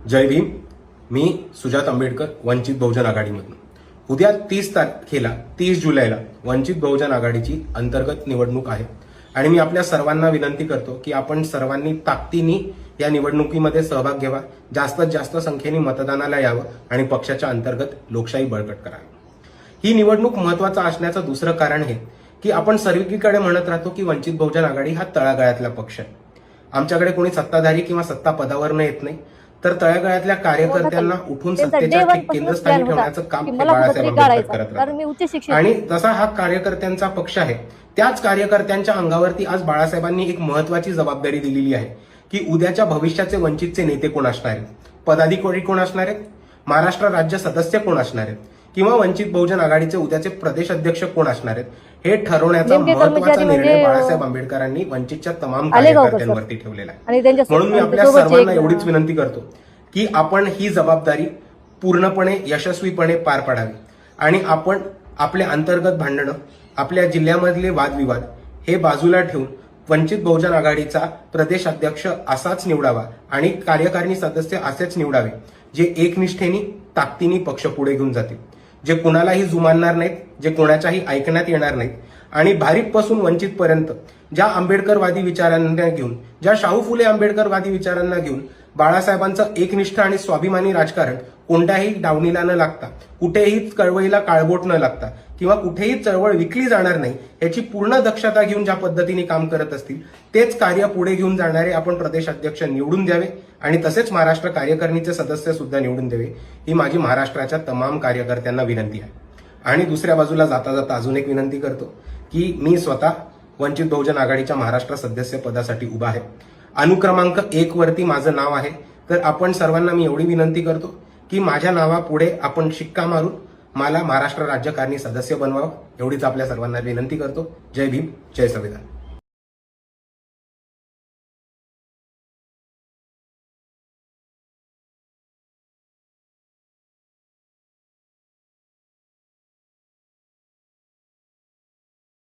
जय भीम. मी सुजात आंबेडकर, वंचित बहुजन आघाडीमधून. उद्या 30 तारखेला 30 जुलैला वंचित बहुजन आघाडीची अंतर्गत निवडणूक आहे आणि मी आपल्या सर्वांना विनंती करतो की आपण सर्वांनी ताकदीने या निवडणुकीमध्ये सहभाग घ्यावा, जास्तीत जास्त संख्येने मतदानाला यावं आणि पक्षाच्या अंतर्गत लोकशाही बळकट करावी. ही निवडणूक महत्वाचा असण्याचं दुसरं कारण हे की आपण सर्वीकडे म्हणत राहतो की वंचित बहुजन आघाडी हा तळागाळातला पक्ष आहे. आमच्याकडे कोणी सत्ताधारी किंवा सत्ता पदावर येत नाही, तर तळागाळातल्या कार्यकर्त्यांना उठून सत्तेच्या केंद्रस्थानी ठेवण्याचं काम बाळासाहेब आंबेडकर करत राहतात. आणि तसा हा कार्यकर्त्यांचा पक्ष आहे. त्याच कार्यकर्त्यांच्या अंगावरती आज बाळासाहेबांनी एक महत्वाची जबाबदारी दिलेली आहे की उद्याच्या भविष्याचे वंचितचे नेते कोण असणार आहेत, पदाधिकारी कोण असणार आहेत, महाराष्ट्र राज्य सदस्य कोण असणार आहेत किंवा वंचित बहुजन आघाडीचे उद्याचे प्रदेश अध्यक्ष कोण असणार आहेत हे ठरवण्याचा महत्त्वाचा निर्णय बाळासाहेब आंबेडकरांनी वंचितच्या तमाम कार्यकर्त्यांवरती ठेवलेला आहे. म्हणून मी आपल्या सर्वांना एवढीच विनंती करतो की आपण ही जबाबदारी पूर्णपणे यशस्वीपणे पार पाडावी आणि आपण आपले अंतर्गत भांडणं, आपल्या जिल्ह्यामधले वादविवाद हे बाजूला ठेवून वंचित बहुजन आघाडीचा प्रदेश अध्यक्ष असाच निवडावा आणि कार्यकारिणी सदस्य असेच निवडावे जे एकनिष्ठेने ताकदीने पक्ष पुढे घेऊन जातील, जे कुणालाही जुमानणार नाहीत, जे कोणाच्याही ऐकण्यात येणार नाहीत आणि भारीकपासून वंचितपर्यंत ज्या आंबेडकरवादी विचारांना घेऊन, ज्या शाहू फुले आंबेडकरवादी विचारांना घेऊन बाळासाहेबांचं एकनिष्ठ आणि स्वाभिमानी राजकारण कोणत्याही डावणीला न लागता, कुठेही कळवळीला काळबोट न लागता किंवा कुठेही चळवळ विकली जाणार नाही याची पूर्ण दक्षता घेऊन ज्या पद्धतीने काम करत असतील तेच कार्य पुढे घेऊन जाणारे आपण प्रदेश अध्यक्ष निवडून द्यावे आणि तसेच महाराष्ट्र कार्यकारिणीचे सदस्य सुद्धा निवडून द्यावे ही माझी महाराष्ट्राच्या तमाम कार्यकर्त्यांना विनंती आहे. आणि दुसऱ्या बाजूला जाता जाता अजून एक विनंती करतो की मी स्वतः वंचित बहुजन आघाडीच्या महाराष्ट्र सदस्य पदासाठी उभा आहे. अनुक्रमांक 1 वरती माझं नाव आहे. तर आपण सर्वांना मी एवढी विनंती करतो की माझ्या नावापुढे आपण शिक्का मारून मला महाराष्ट्र राज्यकारिणी सदस्य बनवावं, एवढीच आपल्या सर्वांना विनंती करतो. जय भीम, जय संविधान.